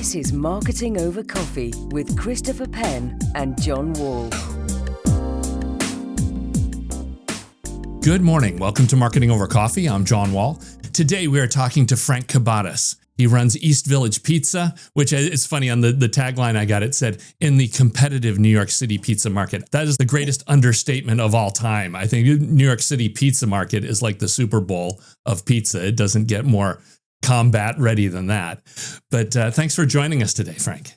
This is Marketing Over Coffee with Christopher Penn and John Wall. Good morning. Welcome to Marketing Over Coffee. I'm John Wall. Today we are talking to Frank Kabatas. He runs East Village Pizza, which is funny. On the tagline I got, it said, in the competitive New York City pizza market. That is the greatest understatement of all time. I think New York City pizza market is like the Super Bowl of pizza. It doesn't get more combat ready than that. But thanks for joining us today, Frank.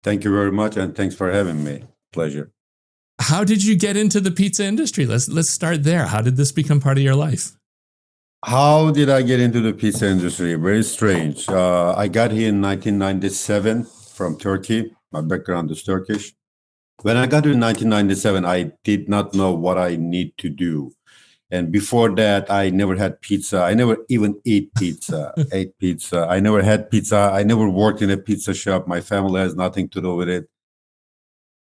Thank you very much, and thanks for having me. Pleasure. How did you get into the pizza industry? Let's start there. How did this become part of your life? How did I get into the pizza industry? Very strange. I got here in 1997 from Turkey. My background is Turkish. When I got here in 1997, I did not know what I need to do. And before that, I never had pizza. I never even ate pizza. I never had pizza. I never worked in a pizza shop. My family has nothing to do with it.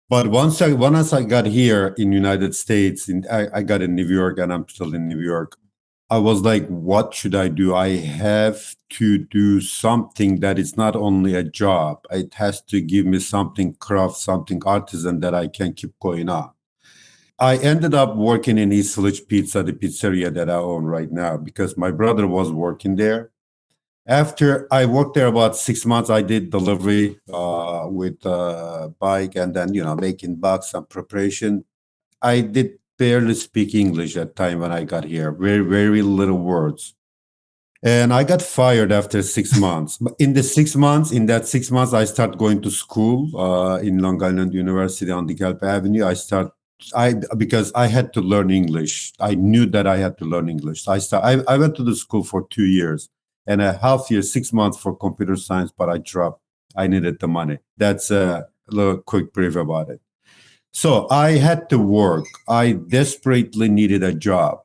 But once I got here in United States, I got in New York, and I'm still in New York. I was like, what should I do? I have to do something that is not only a job. It has to give me something craft, something artisan that I can keep going on. I ended up working in East Village Pizza, the pizzeria that I own right now, because my brother was working there. After I worked there about 6 months, I did delivery with a bike and then, making bucks and preparation. I did barely speak English at the time when I got here, very, very little words. And I got fired after 6 months. But in that 6 months, I started going to school in Long Island University on DeKalb Avenue. Because I had to learn English. I knew that I had to learn English. So I went to the school for 2 years and a half year, 6 months for computer science, but I dropped. I needed the money. That's a little quick brief about it. So I had to work. I desperately needed a job.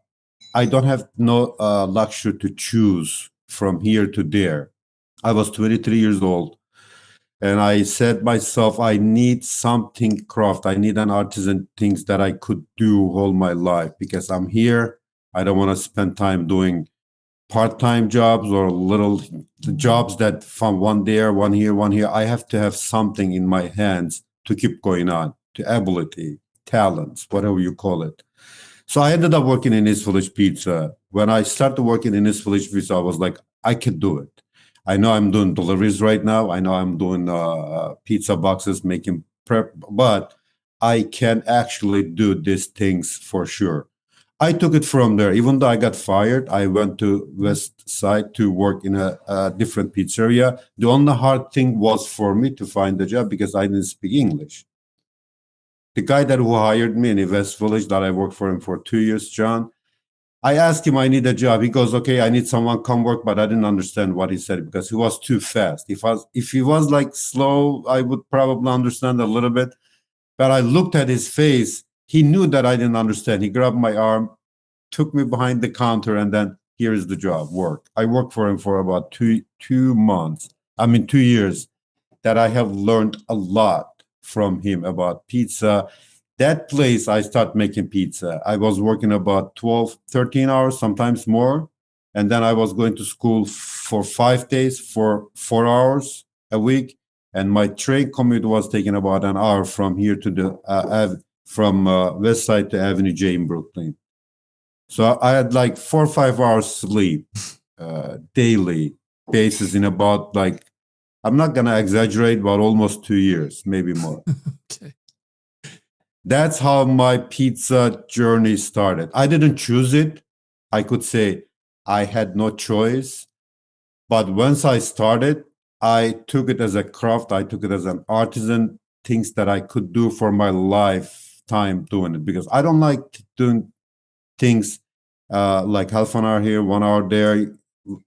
I don't have no luxury to choose from here to there. I was 23 years old. And I said myself, I need something craft. I need an artisan things that I could do all my life because I'm here. I don't want to spend time doing part-time jobs or little jobs that from one there, one here, one here. I have to have something in my hands to keep going on, to ability, talents, whatever you call it. So I ended up working in East Village Pizza. When I started working in East Village Pizza, I was like, I can do it. I know I'm doing deliveries right now. I know I'm doing pizza boxes, making prep, but I can actually do these things for sure. I took it from there. Even though I got fired, I went to West Side to work in a different pizzeria. The only hard thing was for me to find a job because I didn't speak English. The guy who hired me in West Village that I worked for him for 2 years, John, I asked him, I need a job. He goes, okay, I need someone come work, but I didn't understand what he said because he was too fast. If he was like slow, I would probably understand a little bit. But I looked at his face. He knew that I didn't understand. He grabbed my arm, took me behind the counter, and then here is the job, work. I worked for him for about 2 years that I have learned a lot from him about pizza. That place, I started making pizza. I was working about 12, 13 hours, sometimes more. And then I was going to school for 5 days, for 4 hours a week. And my train commute was taking about an hour from here to from West Side to Avenue J in Brooklyn. So I had like 4 or 5 hours sleep daily basis in about I'm not going to exaggerate, but almost 2 years, maybe more. Okay. That's how my pizza journey started. I didn't choose it. I could say I had no choice. But once I started, I took it as a craft. I took it as an artisan, things that I could do for my lifetime doing it. Because I don't like doing things like half an hour here, 1 hour there,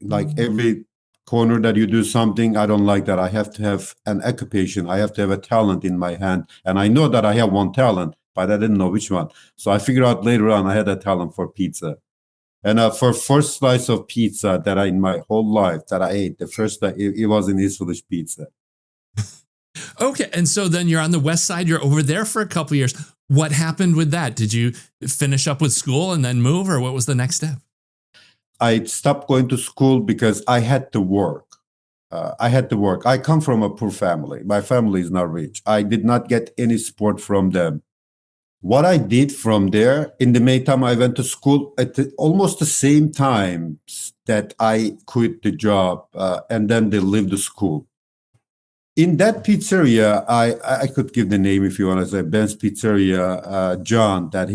like every corner that you do something. I don't like that. I have to have an occupation. I have to have a talent in my hand. And I know that I have one talent, but I didn't know which one. So I figured out later on I had a talent for pizza. And for first slice of pizza that in my whole life that I ate, the first time, it was in East Village Pizza. Okay. And so then you're on the West Side. You're over there for a couple of years. What happened with that? Did you finish up with school and then move, or what was the next step? I stopped going to school because I had to work. I had to work. I come from a poor family. My family is not rich. I did not get any support from them. What I did from there, in the meantime, I went to school at almost the same time that I quit the job, and then they leave the school. In that pizzeria, I could give the name if you want to say Ben's Pizzeria, John, that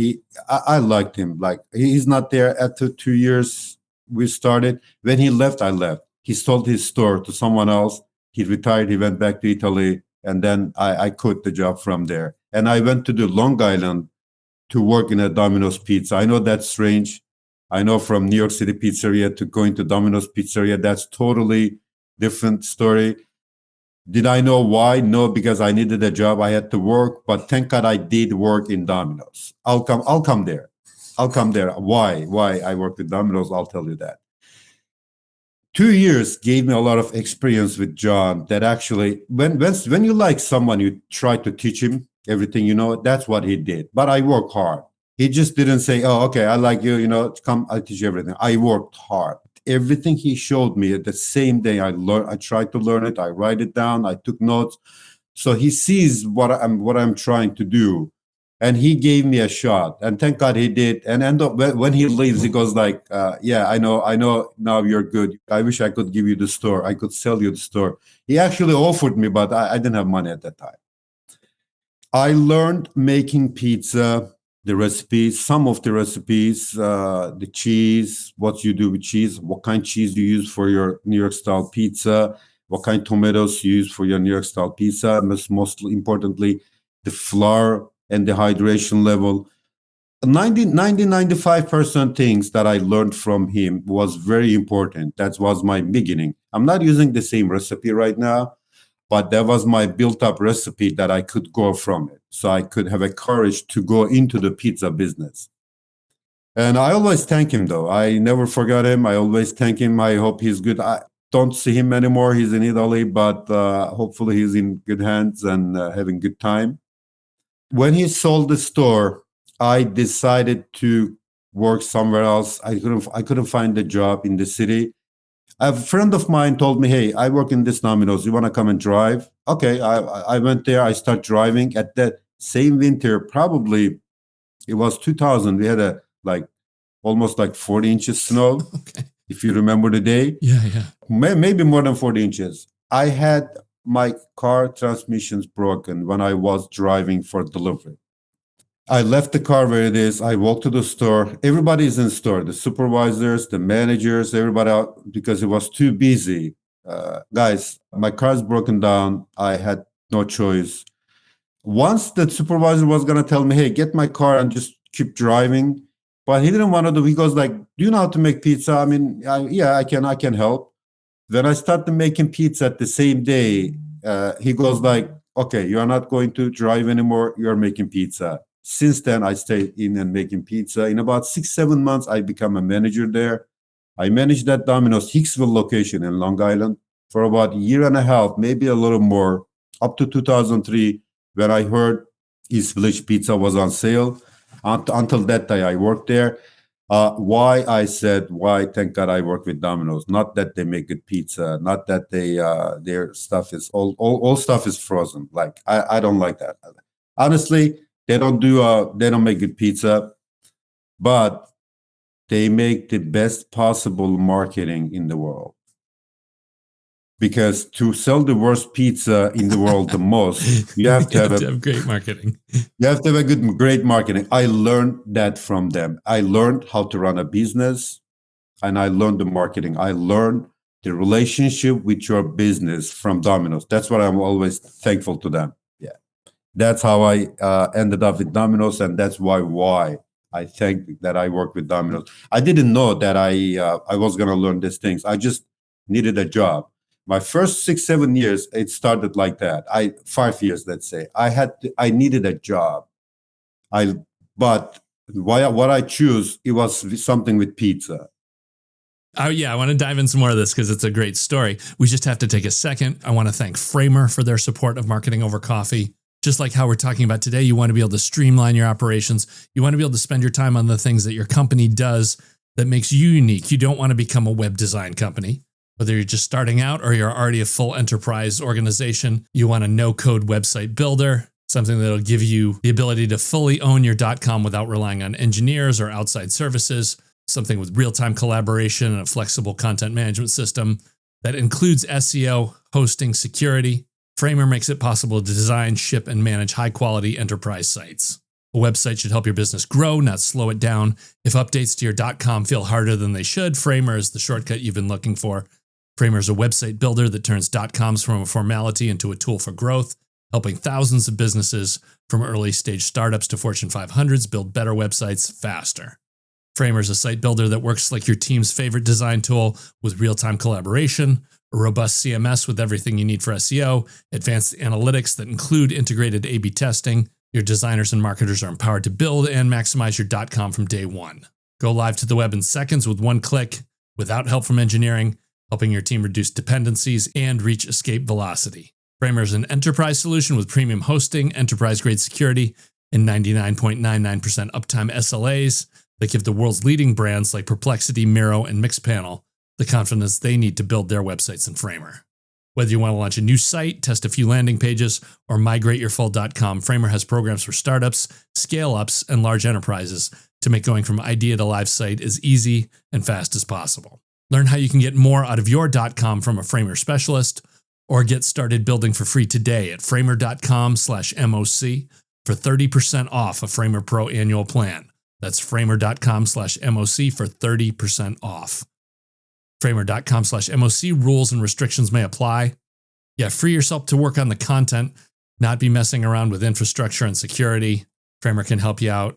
I liked him. Like he's not there after 2 years we started. When he left, I left. He sold his store to someone else. He retired. He went back to Italy. And then I quit the job from there. And I went to the Long Island to work in a Domino's Pizza. I know that's strange. I know from New York City Pizzeria to going to Domino's Pizzeria, that's totally different story. Did I know why? No, because I needed a job. I had to work, but thank God I did work in Domino's. I'll come there. Why I worked with Domino's, I'll tell you that. 2 years gave me a lot of experience with John that actually, when you like someone, you try to teach him everything, that's what he did. But I worked hard. He just didn't say, oh, okay, I like you, come, I'll teach you everything. I worked hard. Everything he showed me the same day I tried to learn it. I write it down. I took notes. So he sees what I'm trying to do. And he gave me a shot, and thank God he did. And when he leaves, he goes like, "Yeah, I know. Now you're good. I wish I could give you the store. I could sell you the store." He actually offered me, but I didn't have money at that time. I learned making pizza, the recipes, some of the recipes, the cheese, what you do with cheese, what kind of cheese you use for your New York style pizza, what kind of tomatoes you use for your New York style pizza. Most importantly, the flour and the hydration level. 95% things that I learned from him was very important. That was my beginning. I'm not using the same recipe right now, but that was my built-up recipe that I could go from it. So I could have a courage to go into the pizza business. And I always thank him, though. I never forgot him. I always thank him. I hope he's good. I don't see him anymore. He's in Italy, but hopefully he's in good hands and having good time. When he sold the store, I decided to work somewhere else. I couldn't find a job in the city. A friend of mine told me, "Hey, I work in this Domino's. You want to come and drive?" Okay, I went there. I started driving. At that same winter, probably it was 2000. We had almost 40 inches snow. Okay. If you remember the day. Yeah. Maybe more than 40 inches. I had my car transmissions broken when I was driving for delivery. I left the car where it is. I walked to the store. Everybody's in the store, the supervisors, the managers, everybody out, because it was too busy. Guys, my car's broken down. I had no choice. Once the supervisor was going to tell me, "Hey, get my car and just keep driving." But he didn't want to do. He goes like, "Do you know how to make pizza?" I mean, yeah, I can help. When I started making pizza at the same day, he goes like, "Okay, you are not going to drive anymore. You are making pizza." Since then, I stayed in and making pizza. In about 6-7 months, I become a manager there. I managed that Domino's Hicksville location in Long Island for about a year and a half, maybe a little more, up to 2003, when I heard East Village Pizza was on sale. Until that day, I worked there. Why I said why? Thank God I work with Domino's. Not that they make good pizza. Not that they their stuff is all stuff is frozen. Like I don't like that. Honestly, they don't make good pizza, but they make the best possible marketing in the world. Because to sell the worst pizza in the world the most, you have to have great marketing. You have to have great marketing. I learned that from them. I learned how to run a business, and I learned the marketing. I learned the relationship with your business from Domino's. That's what I'm always thankful to them. Yeah, that's how I ended up with Domino's, and that's why I think that I work with Domino's. I didn't know that I was going to learn these things. I just needed a job. My first 6-7 years, it started like that. 5 years, let's say. I needed a job. But what I choose, it was something with pizza. Oh, yeah. I want to dive in some more of this because it's a great story. We just have to take a second. I want to thank Framer for their support of Marketing Over Coffee. Just like how we're talking about today, you want to be able to streamline your operations. You want to be able to spend your time on the things that your company does that makes you unique. You don't want to become a web design company. Whether you're just starting out or you're already a full enterprise organization, you want a no-code website builder, something that'll give you the ability to fully own your .com without relying on engineers or outside services, something with real-time collaboration and a flexible content management system that includes SEO, hosting, security. Framer makes it possible to design, ship, and manage high-quality enterprise sites. A website should help your business grow, not slow it down. If updates to your .com feel harder than they should, Framer is the shortcut you've been looking for. Framer is a website builder that turns .coms from a formality into a tool for growth, helping thousands of businesses from early-stage startups to Fortune 500s build better websites faster. Framer is a site builder that works like your team's favorite design tool with real-time collaboration, a robust CMS with everything you need for SEO, advanced analytics that include integrated A/B testing. Your designers and marketers are empowered to build and maximize your .com from day one. Go live to the web in seconds with one click, without help from engineering, helping your team reduce dependencies and reach escape velocity. Framer is an enterprise solution with premium hosting, enterprise-grade security, and 99.99% uptime SLAs that give the world's leading brands like Perplexity, Miro, and Mixpanel the confidence they need to build their websites in Framer. Whether you want to launch a new site, test a few landing pages, or migrate your full .com, Framer has programs for startups, scale-ups, and large enterprises to make going from idea to live site as easy and fast as possible. Learn how you can get more out of your .com from a Framer specialist, or get started building for free today at framer.com/MOC for 30% off a Framer Pro annual plan. That's framer.com/MOC for 30% off. Framer.com/MOC rules and restrictions may apply. Yeah, free yourself to work on the content, not be messing around with infrastructure and security. Framer can help you out.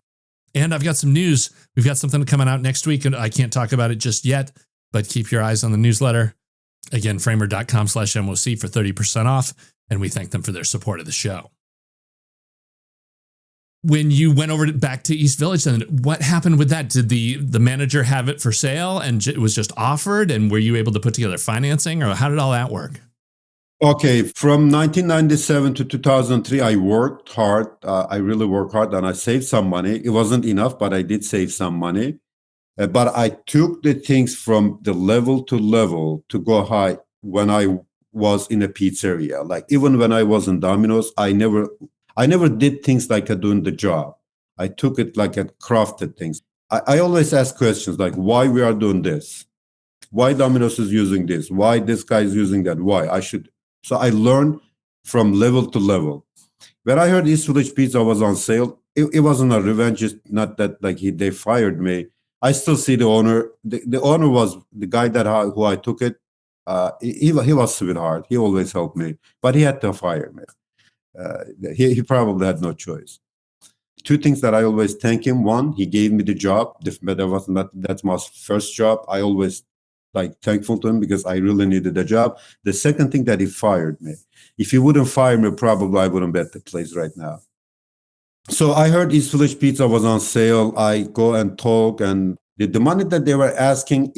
And I've got some news. We've got something coming out next week, and I can't talk about it just yet, but keep your eyes on the newsletter. Again, framer.com/MOC for 30% off, and we thank them for their support of the show. When you went over back to East Village, then what happened with that? Did the manager have it for sale and it was just offered? And were you able to put together financing, or how did all that work? Okay, from 1997 to 2003, I worked hard. I really worked hard, and I saved some money. It wasn't enough, but I did save some money. But I took the things from the level to go high when I was in a pizzeria. Like even when I was in Domino's, I never did things like doing the job. I took it like I crafted things. I always ask questions like, why we are doing this? Why Domino's is using this? Why this guy is using that? Why I should? So I learned from level to level. When I heard East Village Pizza was on sale, it wasn't a revenge. It's not that like they fired me. I still see the owner. The owner was the guy who I took it. He was sweetheart. He always helped me, but he had to fire me. He probably had no choice. Two things that I always thank him. One, he gave me the job. That's my first job. I always thankful to him because I really needed the job. The second thing, that he fired me. If he wouldn't fire me, probably I wouldn't be at the place right now. So I heard East Village Pizza was on sale. I go and talk, and the money that they were asking,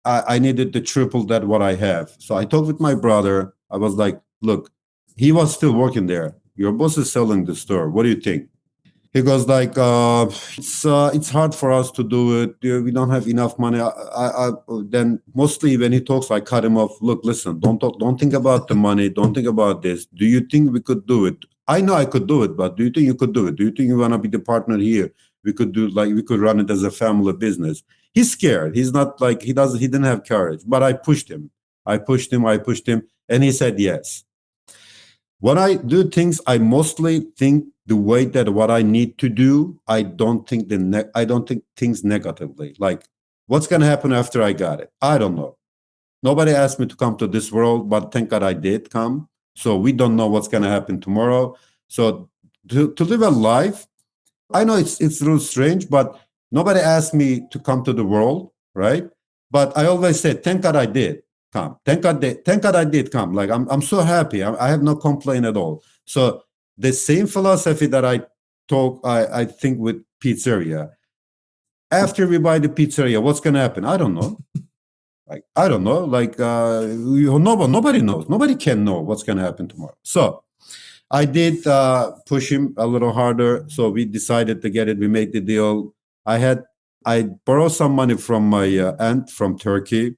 I needed to triple that what I have. So I talked with my brother. I was like, look, he was still working there. Your boss is selling the store. What do you think? He goes like, it's hard for us to do it. We don't have enough money. Then mostly when he talks, I cut him off. Look, listen, don't think about the money. Don't think about this. Do you think we could do it? I know I could do it, but do you think you could do it? Do you think you want to be the partner here? We could run it as a family business. He's scared. He's not like, he didn't have courage, but I pushed him. And he said yes. When I do things, I mostly think the way that what I need to do. I don't think things negatively. Like, what's going to happen after I got it? I don't know. Nobody asked me to come to this world, but thank God I did come. So we don't know what's going to happen tomorrow. So to live a life, I know it's real strange, but nobody asked me to come to the world, right? But I always say, thank God I did come. Thank God I did come. Like I'm so happy. I have no complaint at all. So the same philosophy that I think with pizzeria. After we buy the pizzeria, what's going to happen? I don't know. I don't know. Nobody knows. Nobody can know what's going to happen tomorrow. So I did push him a little harder. So we decided to get it. We made the deal. I borrowed some money from my aunt from Turkey.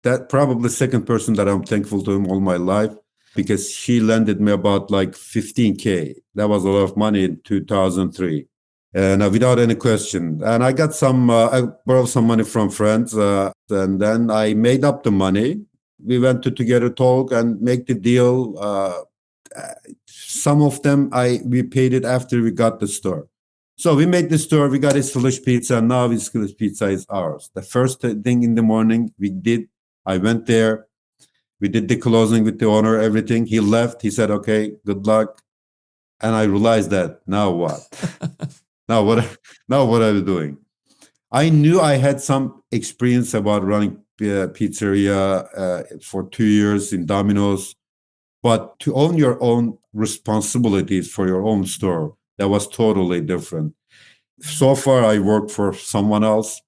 that probably second person that I'm thankful to him all my life, because he lended me about like 15K. That was a lot of money in 2003. And without any question. And I got I borrowed some money from friends. And then I made up the money. We went to together talk and make the deal. Some of them we paid it after we got the store. So we made the store, we got East Village Pizza, and now East Village Pizza is ours. The first thing in the morning I went there, we did the closing with the owner, everything. He left, he said, okay, good luck. And I realized that, now what? now what are we doing? I knew I had some experience about running pizzeria for 2 years in Domino's, but to own your own responsibilities for your own store, that was totally different. So far, I work for someone else.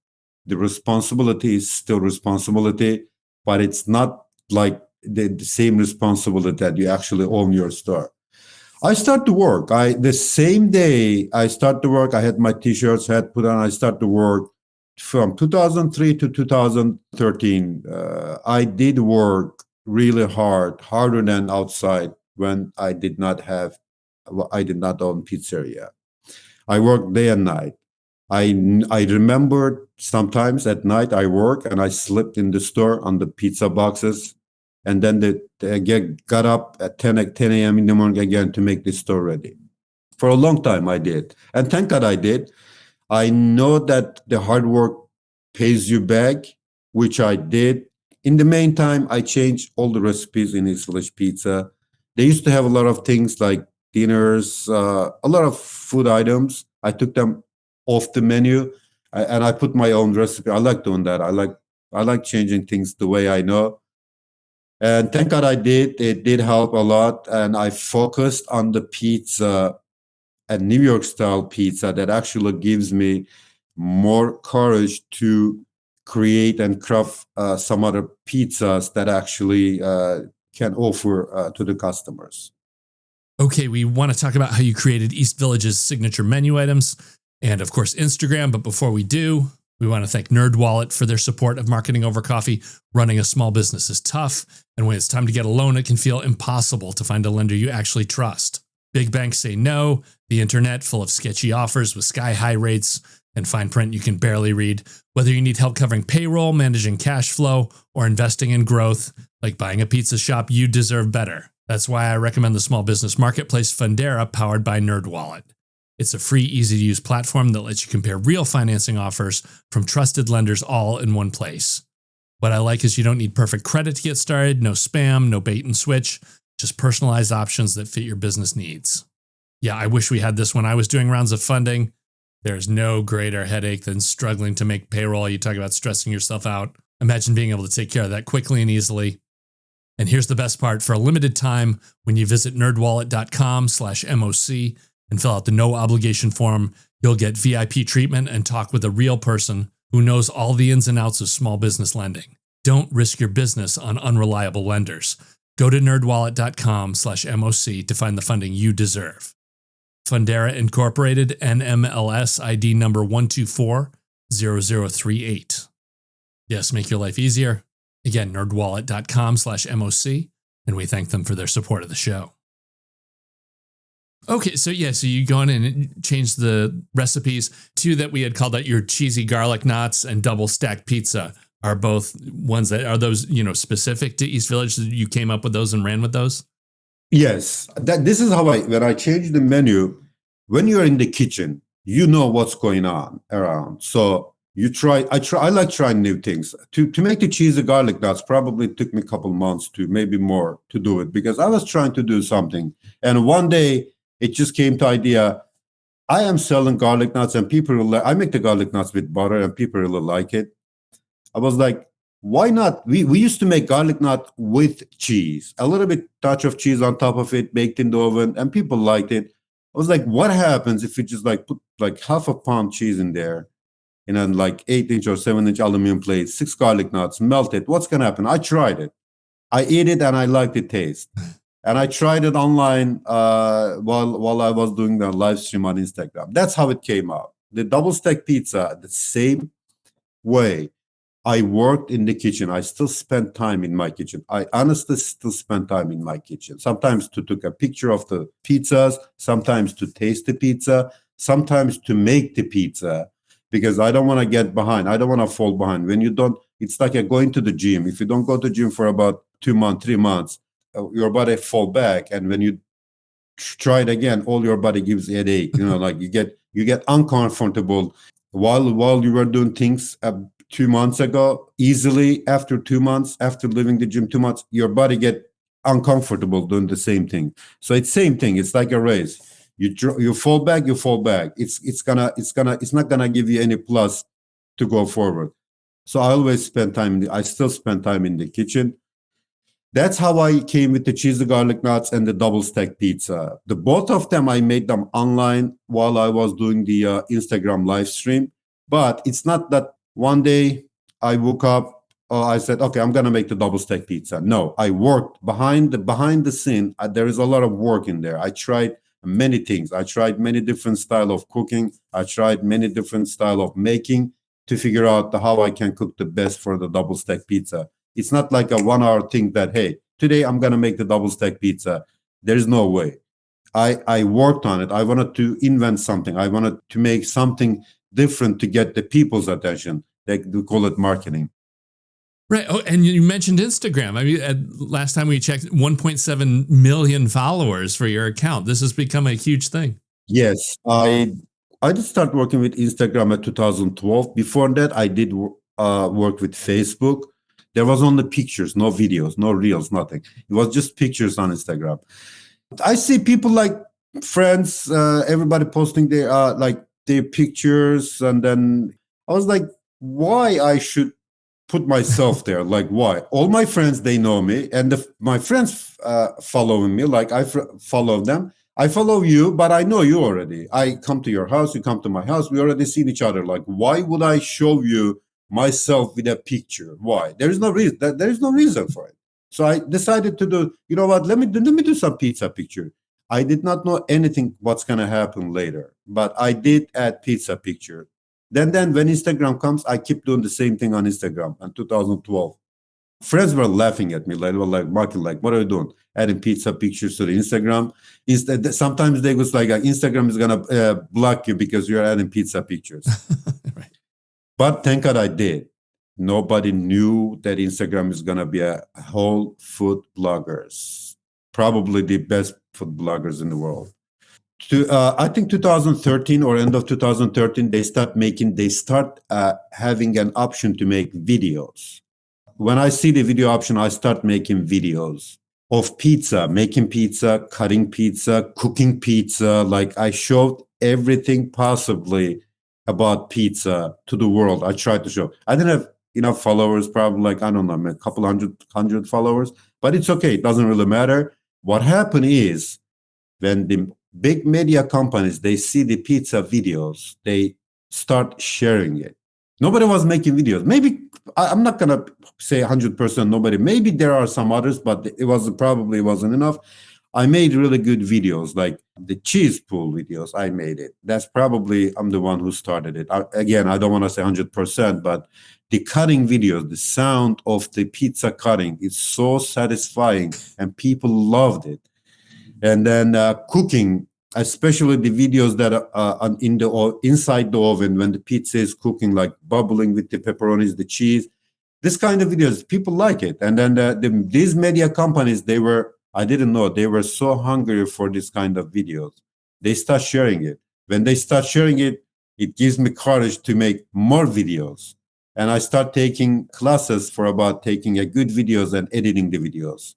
The responsibility is still responsibility, but it's not like the same responsibility that you actually own your store. I start to work. The same day I start to work, I had my t-shirts, had put on, I start to work. From 2003 to 2013, I did work really hard, harder than outside when I did not own pizzeria. I worked day and night. I remember sometimes at night I work and I slept in the store on the pizza boxes, and then I got up at 10 a.m. in the morning again to make the store ready. For a long time I did, and thank God I did. I know that the hard work pays you back, which I did. In the meantime, I changed all the recipes in East Village Pizza. They used to have a lot of things like dinners, a lot of food items. I took them off the menu, and I put my own recipe. I like doing that. I like changing things the way I know. And thank God I did. It did help a lot. And I focused on the pizza, a New York style pizza that actually gives me more courage to create and craft some other pizzas that actually can offer to the customers. Okay, we want to talk about how you created East Village's signature menu items and, of course, Instagram. But before we do, we want to thank NerdWallet for their support of Marketing Over Coffee. Running a small business is tough, and when it's time to get a loan, it can feel impossible to find a lender you actually trust. Big banks say no, the internet full of sketchy offers with sky-high rates and fine print you can barely read. Whether you need help covering payroll, managing cash flow, or investing in growth, like buying a pizza shop, you deserve better. That's why I recommend the small business marketplace Fundera, powered by NerdWallet. It's a free, easy-to-use platform that lets you compare real financing offers from trusted lenders all in one place. What I like is you don't need perfect credit to get started, no spam, no bait and switch, just personalized options that fit your business needs. Yeah, I wish we had this when I was doing rounds of funding. There's no greater headache than struggling to make payroll. You talk about stressing yourself out. Imagine being able to take care of that quickly and easily. And here's the best part. For a limited time, when you visit nerdwallet.com/MOC and fill out the no obligation form, you'll get VIP treatment and talk with a real person who knows all the ins and outs of small business lending. Don't risk your business on unreliable lenders. Go to nerdwallet.com/MOC to find the funding you deserve. Fundera Incorporated, NMLS ID number 1240038. Yes, make your life easier. Again, nerdwallet.com/MOC, and we thank them for their support of the show. Okay, so you go in and change the recipes. Two that we had called out, your cheesy garlic knots and double stacked pizza, are both ones that are those, specific to East Village. You came up with those and ran with those? Yes, this is how when I change the menu, when you're in the kitchen, you know what's going on around. So I like trying new things. To make the cheesy garlic nuts probably took me a couple months to maybe more to do it, because I was trying to do something. And one day it just came to idea, I am selling garlic nuts and I make the garlic nuts with butter and people really like it. I was like, why not? We used to make garlic nut with cheese, a little bit touch of cheese on top of it, baked in the oven, and people liked it. I was like, what happens if we just put half a pound cheese in there in a 8-inch or 7-inch aluminum plate, 6 garlic nuts, melt it. What's going to happen? I tried it. I ate it and I liked the taste. And I tried it online while I was doing the live stream on Instagram. That's how it came out. The double stack pizza, the same way. I worked in the kitchen. I still spend time in my kitchen. I honestly still spend time in my kitchen. Sometimes to take a picture of the pizzas, sometimes to taste the pizza, sometimes to make the pizza, because I don't want to get behind. I don't want to fall behind. When you don't, it's like going to the gym. If you don't go to the gym for about 2 months, 3 months, your body fall back. And when you try it again, all your body gives headache. Like you get uncomfortable while you were doing things 2 months ago. Easily after 2 months, after leaving the gym 2 months, your body get uncomfortable doing the same thing. So it's same thing. It's like a race. You fall back, you fall back. It's not gonna give you any plus to go forward. So I still spend time in the kitchen. That's how I came with the cheesy garlic nuts and the double stack pizza. The both of them, I made them online while I was doing the Instagram live stream. But it's not that one day I woke up, I said, okay, I'm gonna make the double stack pizza. No, I worked behind the scene. There is a lot of work in there. I tried many things. I tried many different style of cooking. I tried many different style of making to figure out how I can cook the best for the double stack pizza. It's not like a 1 hour thing that, hey, today I'm going to make the double stack pizza. There's no way. I worked on it. I wanted to invent something. I wanted to make something different to get the people's attention. They call it marketing. Right. Oh, and you mentioned Instagram. I mean, last time we checked, 1.7 million followers for your account. This has become a huge thing. Yes. I did start working with Instagram at 2012. Before that, I did work with Facebook. There was only pictures, no videos, no reels, nothing. It was just pictures on Instagram. I see people like friends, everybody posting their pictures, and then I was like, why I should put myself there? Like, why? All my friends, they know me, and my friends following me. Like I follow them. I follow you, but I know you already. I come to your house, you come to my house. We already seen each other. Like, why would I show you myself with a picture? Why? There is no reason. There is no reason for it. So I decided to do. You know what? Let me do some pizza picture. I did not know anything what's gonna happen later, but I did add pizza picture. Then when Instagram comes, I keep doing the same thing on Instagram in 2012. Friends were laughing at me. They were like, Martin, like, what are you doing? Adding pizza pictures to the Instagram. Instead, sometimes they was like, Instagram is gonna block you because you're adding pizza pictures. Right. But thank God I did. Nobody knew that Instagram is gonna be a whole food bloggers, probably the best food bloggers in the world. I think 2013 or end of 2013, they start having an option to make videos. When I see the video option, I start making videos of pizza, making pizza, cutting pizza, cooking pizza. Like I showed everything possibly about pizza to the world. I tried to show. I didn't have enough followers, probably like, I don't know, a couple hundred followers, but it's okay. It doesn't really matter. What happened is when the big media companies, they see the pizza videos, they start sharing it. Nobody was making videos. Maybe I'm not gonna say 100% nobody. Maybe there are some others, but it wasn't enough. I made really good videos, like the cheese pool videos. I made it. That's probably I'm the one who started it. Again, I don't want to say 100%, but the cutting videos, the sound of the pizza cutting is so satisfying, and people loved it. And then cooking, especially the videos that are inside the oven when the pizza is cooking, like bubbling with the pepperonis, the cheese. This kind of videos, people like it. And then these media companies, I didn't know, they were so hungry for this kind of videos. They start sharing it. When they start sharing it, it gives me courage to make more videos. And I start taking classes for about taking a good videos and editing the videos.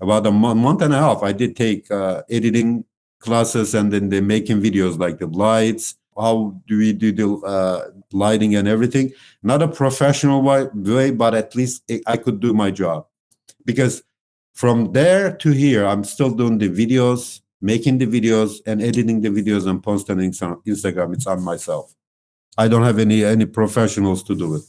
About a month and a half, I did take editing classes, and then they're making videos like the lights, how do we do the lighting and everything. Not a professional way, but at least I could do my job. Because from there to here, I'm still doing the videos, making the videos and editing the videos and posting on Instagram. It's on myself. I don't have any professionals to do it.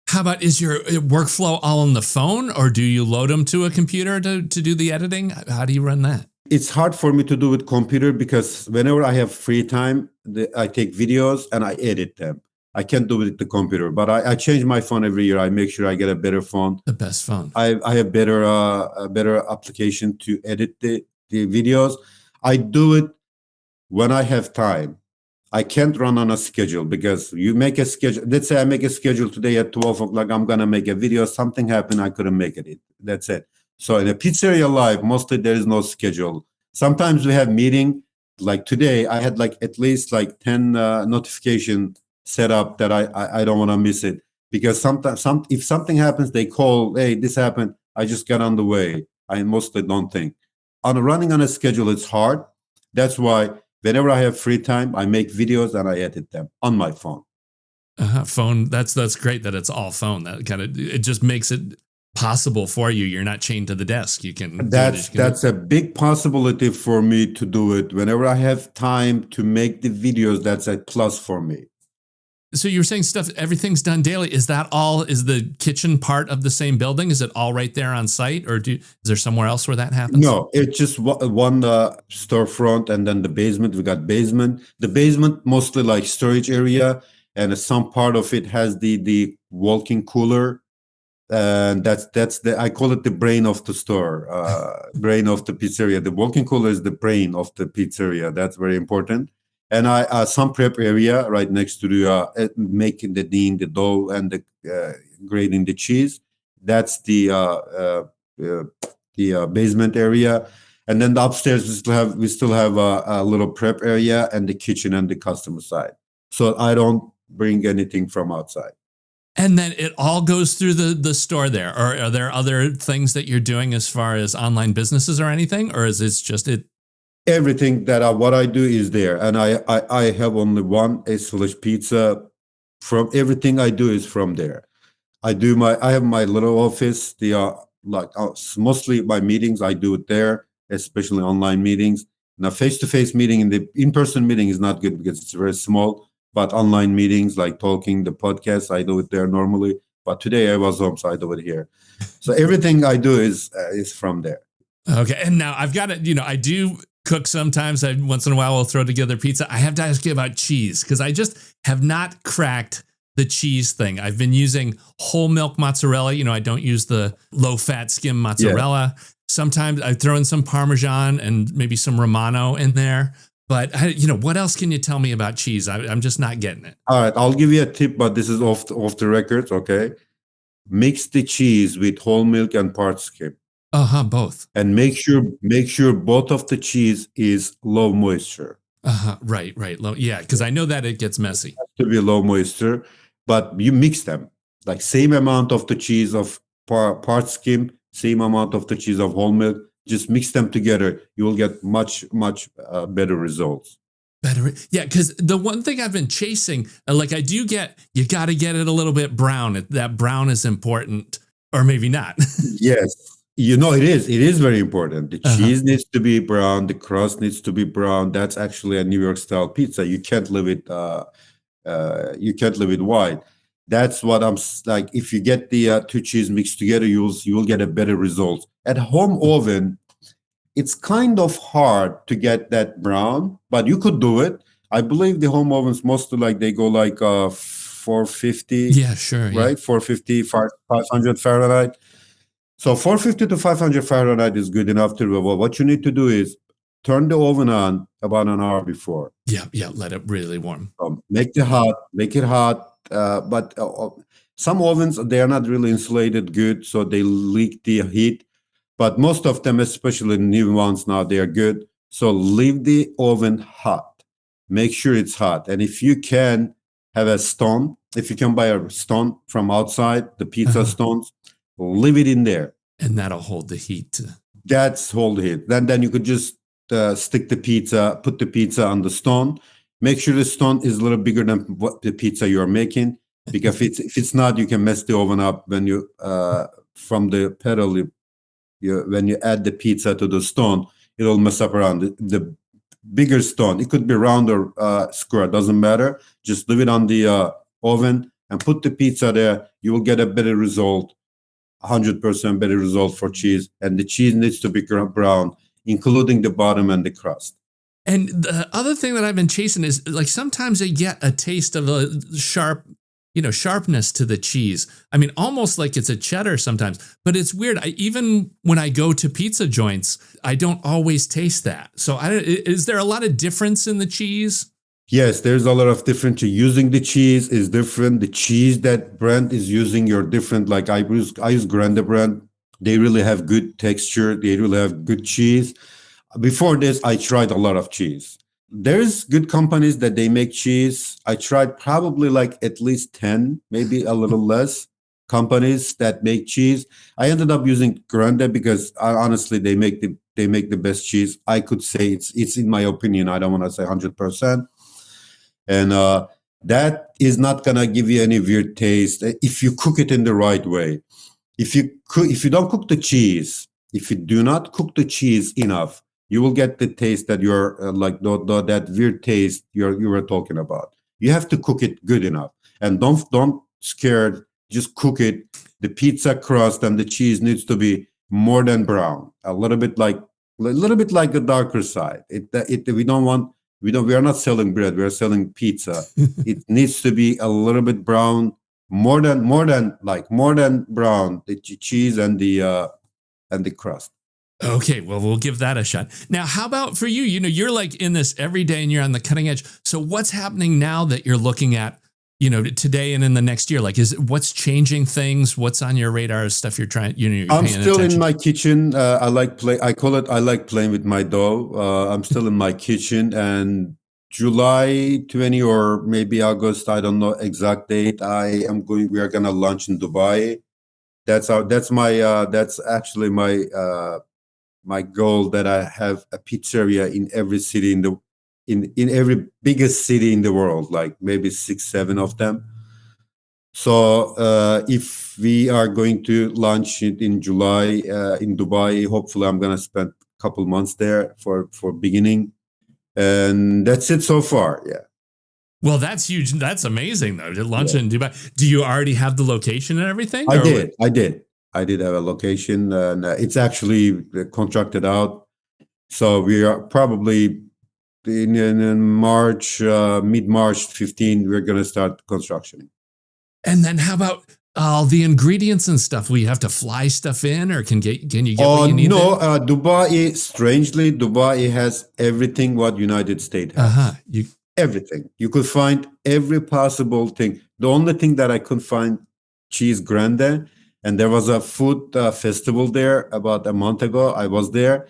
How about, is your workflow all on the phone, or do you load them to a computer to do the editing? How do you run that? It's hard for me to do with computer because whenever I have free time, I take videos and I edit them. I can't do it with the computer, but I change my phone every year. I make sure I get a better phone. The best phone. I have better a better application to edit the videos. I do it when I have time. I can't run on a schedule because you make a schedule. Let's say I make a schedule today at 12 o'clock. I'm going to make a video. Something happened. I couldn't make it. That's it. So in a pizzeria life, mostly there is no schedule. Sometimes we have meeting. Like today, I had like at least like 10 notification set up that I don't want to miss it. Because sometimes if something happens, they call, hey, this happened. I just got on the way. I mostly don't think. Running on a schedule, it's hard. That's why whenever I have free time, I make videos and I edit them on my phone. Phone. That's great that it's all phone. That kind of, it just makes it possible for you. You're not chained to the desk. You can. That's a big possibility for me to do it. Whenever I have time to make the videos, that's a plus for me. So you were saying everything's done daily. Is that all? Is the kitchen part of the same building? Is it all right there on site, or is there somewhere else where that happens? No, it's just one storefront, and then the basement. We got basement. The basement mostly like storage area, and some part of it has the walk-in cooler, and that's I call it the brain of the store, brain of the pizzeria. The walk-in cooler is the brain of the pizzeria. That's very important. And I some prep area right next to the making the dough and the grating the cheese. That's the basement area, and then the upstairs we still have a little prep area and the kitchen and the customer side. So I don't bring anything from outside. And then it all goes through the store there, or are there other things that you're doing as far as online businesses or anything, or is it just it? Everything that what I do is there, and I have only one East Village Pizza. From everything I do is from there. I have my little office. Mostly my meetings I do it there, especially online meetings. Now face-to-face meeting in-person meeting is not good because it's very small. But online meetings like talking, the podcast, I do it there normally. But today I was home, so I do it here. So everything I do is from there. Okay, and now I've got it. I do cook sometimes. Once in a while we'll throw together pizza. I have to ask you about cheese because I just have not cracked the cheese thing. I've been using whole milk mozzarella. I don't use the low fat skim mozzarella. Yeah. Sometimes I throw in some Parmesan and maybe some Romano in there. But what else can you tell me about cheese? I'm just not getting it. All right, I'll give you a tip, but this is off the record. Okay, mix the cheese with whole milk and part skim. Both. And make sure both of the cheese is low moisture. Right. Low, yeah, because I know that it gets messy. It has to be low moisture, but you mix them. Like same amount of the cheese of part skim, same amount of the cheese of whole milk. Just mix them together. You will get much better results. Better, yeah. Because the one thing I've been chasing, like you got to get it a little bit brown. That brown is important, or maybe not. Yes. It is very important. The cheese needs to be brown. The crust needs to be brown. That's actually a New York style pizza. You can't live it. You can't live it white. That's what I'm like. If you get the two cheese mixed together, you will get a better result. At home oven, it's kind of hard to get that brown, but you could do it. I believe the home ovens mostly like they go like 450. Yeah, sure. Right, yeah. 450, 500 Fahrenheit. So 450 to 500 Fahrenheit is good enough to do. Well, what you need to do is turn the oven on about an hour before. Yeah, let it really warm. Make it hot. But some ovens, they are not really insulated good, so they leak the heat. But most of them, especially new ones now, they are good. So leave the oven hot. Make sure it's hot. And if you can have a stone, if you can buy a stone from outside, the pizza stones, leave it in there. And that'll hold the heat. That's hold the heat. Then you could just put the pizza on the stone. Make sure the stone is a little bigger than what the pizza you're making. Because if it's not, you can mess the oven up when you, from the pedal, when you add the pizza to the stone, it'll mess up around. The bigger stone, it could be round or square, doesn't matter. Just leave it on the oven and put the pizza there. You will get a better result. 100% better result for cheese, and the cheese needs to be brown, including the bottom and the crust. And the other thing that I've been chasing is like sometimes I get a taste of a sharpness to the cheese. I mean, almost like it's a cheddar sometimes, but it's weird. Even when I go to pizza joints, I don't always taste that. So is there a lot of difference in the cheese? Yes, there's a lot of different. Using the cheese is different. The cheese that brand is using, you're different. Like I use Grande brand. They really have good texture. They really have good cheese. Before this, I tried a lot of cheese. There's good companies that they make cheese. I tried probably like at least 10, maybe a little less companies that make cheese. I ended up using Grande because honestly, they make the best cheese. I could say it's in my opinion. I don't want to say 100%. And that is not gonna give you any weird taste if you cook it in the right way. If you don't cook the cheese, if you do not cook the cheese enough, you will get the taste that you're that weird taste you were talking about. You have to cook it good enough, and don't scared. Just cook it. The pizza crust and the cheese needs to be more than brown, a little bit like the darker side. We are not selling bread. We are selling pizza. It needs to be a little bit brown, more than brown. The cheese and the crust. Okay, well, we'll give that a shot. Now, how about for you? You're like in this every day and you're on the cutting edge. So what's happening now that you're looking at, today and in the next year? Like, what's changing things? What's on your radar? Stuff you're trying, you're I'm paying still attention in my kitchen. I like playing with my dough. I'm still in my kitchen, and July 20 or maybe August, I don't know exact date. We are gonna launch in Dubai. That's actually my goal, that I have a pizzeria in every city in every biggest city in the world, like maybe 6, 7 of them. So if we are going to launch it in July in Dubai, hopefully I'm gonna spend a couple months there for beginning, and that's it so far. Yeah. Well, that's huge. That's amazing, though, to launch in Dubai. Do you already have the location and everything? I did have a location, and it's actually contracted out. So we are probably in March, mid-March 15, we're going to start construction. And then how about all the ingredients and stuff? Will you have to fly stuff in, or can you get what you need? No, Dubai has everything what United States has. Everything. You could find every possible thing. The only thing that I couldn't find, cheese grande, and there was a food festival there about a month ago. I was there.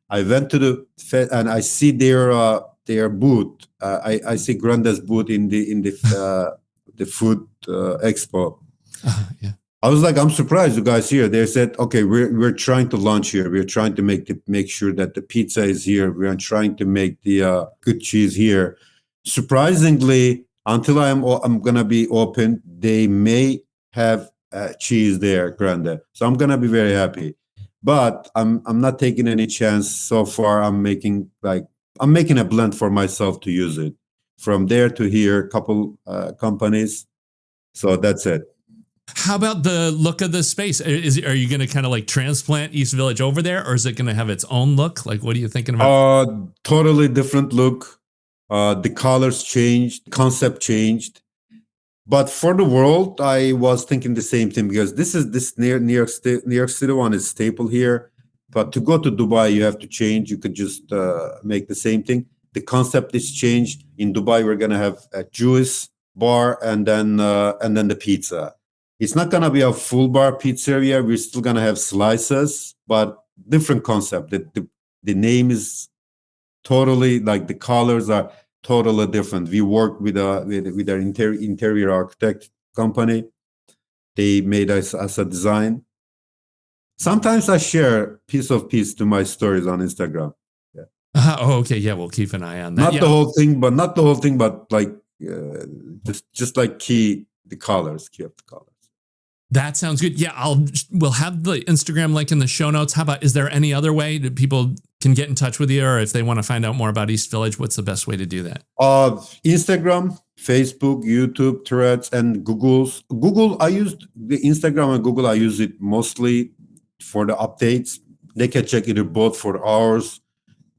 I went to and I see their booth. I see Grande's booth in the food expo. Yeah. I was like, I'm surprised you guys here. They said, okay, we're trying to launch here. We're trying to make sure that the pizza is here. We're trying to make the good cheese here. Surprisingly, until I'm gonna be open, they may have cheese there, grande. So I'm gonna be very happy. But I'm not taking any chance so far. I'm making a blend for myself to use it. From there to here, couple companies. So that's it. How about the look of the space? Are you going to kind of like transplant East Village over there, or is it going to have its own look? Like, what are you thinking about? Totally different look. The colors changed, concept changed. But for the world, I was thinking the same thing, because this New York City one is staple here. But to go to Dubai, you have to change. You could just make the same thing. The concept is changed. In Dubai, we're gonna have a Jewish bar and then the pizza. It's not gonna be a full bar pizzeria. We're still gonna have slices, but different concept. The name is totally, like, the colors are totally different. We work with our interior architect company. They made us a design. Sometimes I share piece to my stories on Instagram. Yeah. Okay. Yeah, we'll keep an eye on that. Not the whole thing, but like just like key of the colors. That sounds good. Yeah, we'll have the Instagram link in the show notes. How about, is there any other way that people can get in touch with you, or if they want to find out more about East Village, what's the best way to do that? Instagram, Facebook, YouTube, Threads, and Google. I used the Instagram and Google. I use it mostly for the updates. They can check it both for hours.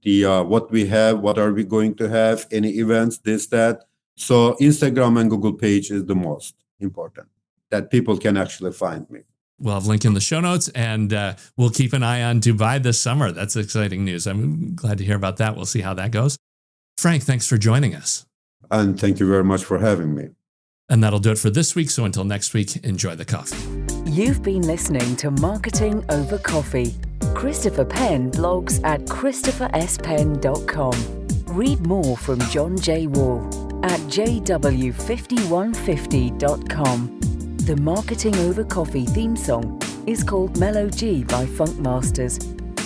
what we have, what are we going to have, any events, this, that. So Instagram and Google page is the most important that people can actually find me. We'll have a link in the show notes, and we'll keep an eye on Dubai this summer. That's exciting news. I'm glad to hear about that. We'll see how that goes. Frank, thanks for joining us. And thank you very much for having me. And that'll do it for this week. So until next week, enjoy the coffee. You've been listening to Marketing Over Coffee. Christopher Penn blogs at christopherspenn.com. Read more from John J. Wall at jw5150.com. The Marketing Over Coffee theme song is called Mellow G by Funk Masters,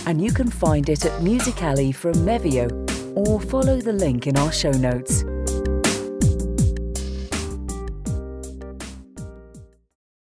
and you can find it at Musical.ly from Mevio, or follow the link in our show notes.